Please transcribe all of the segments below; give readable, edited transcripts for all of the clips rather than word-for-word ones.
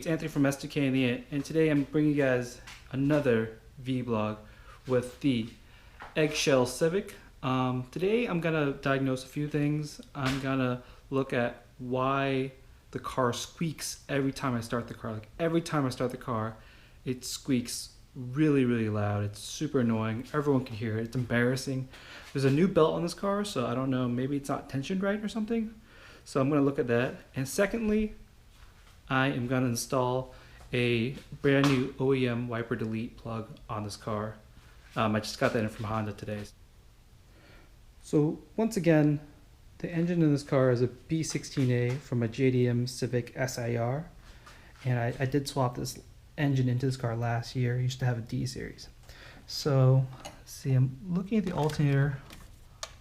it's Anthony from STK and the Ant, and today I'm bringing you guys another vlog with the Eggshell Civic. Today I'm gonna diagnose a few things. I'm gonna look at why the car squeaks every time I start the car. Like every time I start the car, it squeaks really loud. It's super annoying. Everyone can hear it. It's embarrassing. There's a new belt on this car, so I don't know, maybe it's not tensioned right or something. So I'm gonna look at that. And secondly, I am going to install a brand new OEM wiper delete plug on this car. I just got that in from Honda today. So once again, the engine in this car is a B16A from a JDM Civic SIR, and I did swap this engine into this car last year. I used to have a D series. So see, I'm looking at the alternator,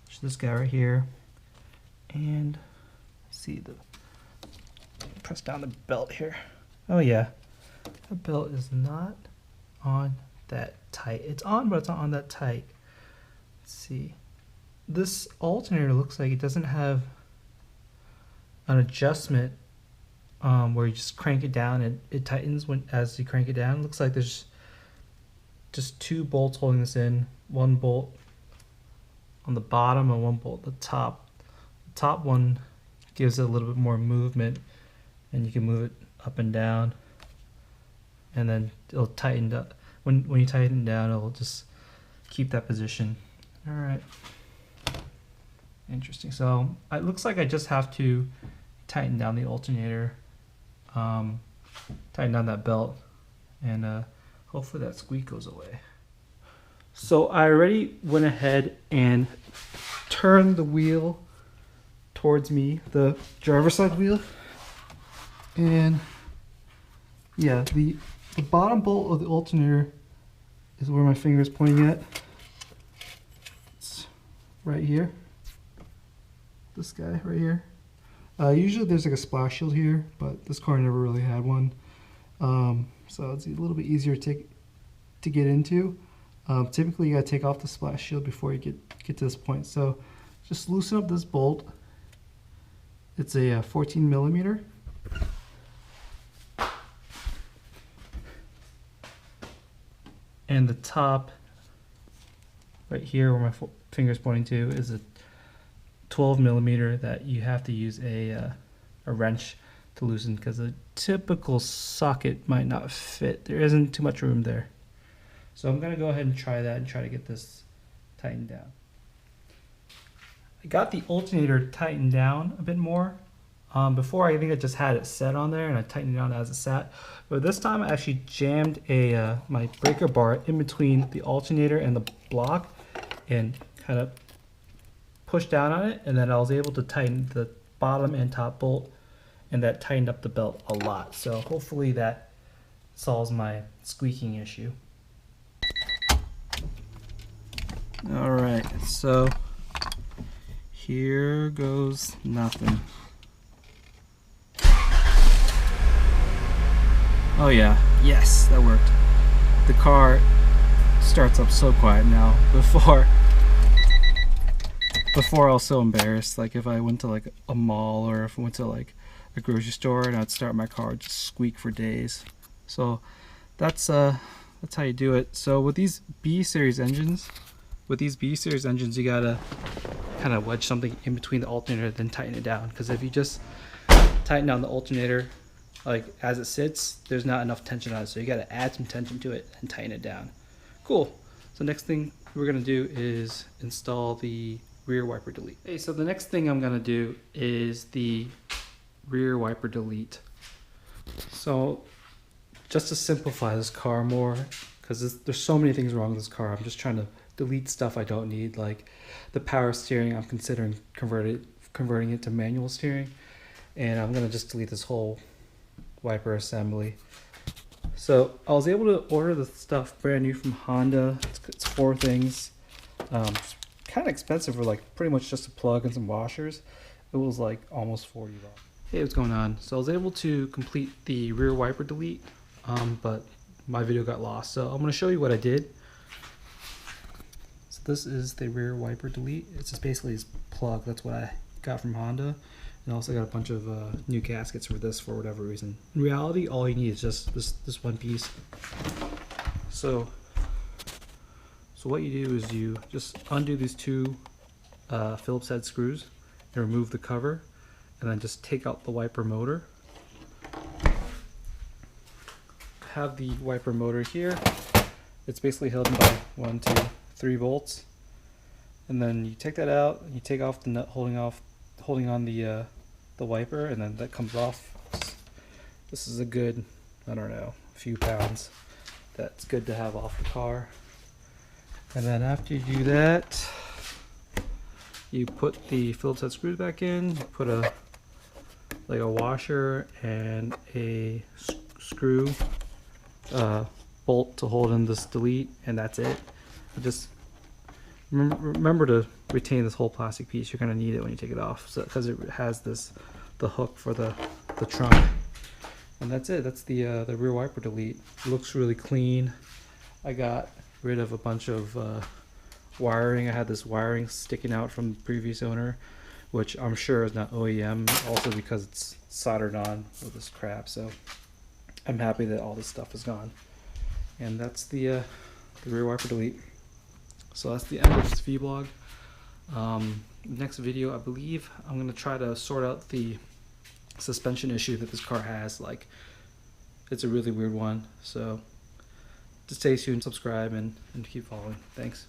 which is this guy right here, and see the press down the belt here. Oh yeah, the belt is not on that tight. It's on, but it's not on that tight. Let's see. This alternator looks like it doesn't have an adjustment where you just crank it down and it tightens as you crank it down. It looks like there's just two bolts holding this in. One bolt on the bottom and one bolt at the top. The top one gives it a little bit more movement, and you can move it up and down, and then it'll tighten up. When you tighten it down, it'll just keep that position. All right, interesting. So it looks like I just have to tighten down the alternator, tighten down that belt, and hopefully that squeak goes away. So I already went ahead and turned the wheel towards me, the driver's side wheel. And yeah, the bottom bolt of the alternator is where my finger is pointing at. It's right here. This guy right here. Usually there's like a splash shield here, but this car never really had one. So it's a little bit easier to get into. Typically you gotta take off the splash shield before you get to this point. So just loosen up this bolt. It's a 14 millimeter. And the top, right here where my finger is pointing to, is a 12 millimeter that you have to use a wrench to loosen, because a typical socket might not fit. There isn't too much room there. So I'm going to go ahead and try that and try to get this tightened down. I got the alternator tightened down a bit more. Before, I think I just had it set on there and I tightened it down as it sat. But this time I actually jammed my breaker bar in between the alternator and the block and kind of pushed down on it, and then I was able to tighten the bottom and top bolt, and that tightened up the belt a lot. So hopefully that solves my squeaking issue. Alright, so here goes nothing. Oh yeah, yes, that worked. The car starts up so quiet now. Before I was so embarrassed. Like if I went to like a mall or if I went to like a grocery store and I'd start my car, it'd just squeak for days. So that's how you do it. So with these B series engines, you gotta kind of wedge something in between the alternator, then tighten it down. Because if you just tighten down the alternator like as it sits, there's not enough tension on it, so you got to add some tension to it and tighten it down. Cool. So next thing we're gonna do is install the rear wiper delete. Hey, so the next thing I'm gonna do is the rear wiper delete. So just to simplify this car more, because there's so many things wrong with this car, I'm just trying to delete stuff I don't need, like the power steering. I'm considering converting it to manual steering, and I'm gonna just delete this whole wiper assembly. So I was able to order the stuff brand new from Honda. It's 4 things. It's kind of expensive for like pretty much just a plug and some washers. It was like almost $40. Hey, what's going on? So I was able to complete the rear wiper delete, but my video got lost. So I'm going to show you what I did. So this is the rear wiper delete. It's just basically this plug. That's what I got from Honda. And also got a bunch of new gaskets for this for whatever reason. In reality, all you need is just this one piece. So what you do is you just undo these two Phillips head screws and remove the cover, and then just take out the wiper motor. Have the wiper motor here. It's basically held by 1, 2, 3 bolts, and then you take that out and you take off the nut holding on the wiper, and then that comes off. This is a good, I don't know, a few pounds. That's good to have off the car. And then after you do that, you put the Phillips head screws back in. You put a washer and a screw bolt to hold in this delete, and that's it. Just remember to retain this whole plastic piece. You're gonna need it when you take it off, so because it has the hook for the trunk. And that's it. That's the rear wiper delete. It looks really clean. I got rid of a bunch of wiring. I had this wiring sticking out from the previous owner, which I'm sure is not OEM, also because it's soldered on with this crap. So I'm happy that all this stuff is gone. And that's the rear wiper delete. So that's the end of this vlog. Next video, I believe I'm gonna try to sort out the suspension issue that this car has. Like, it's a really weird one. So just stay tuned, subscribe, and keep following. Thanks.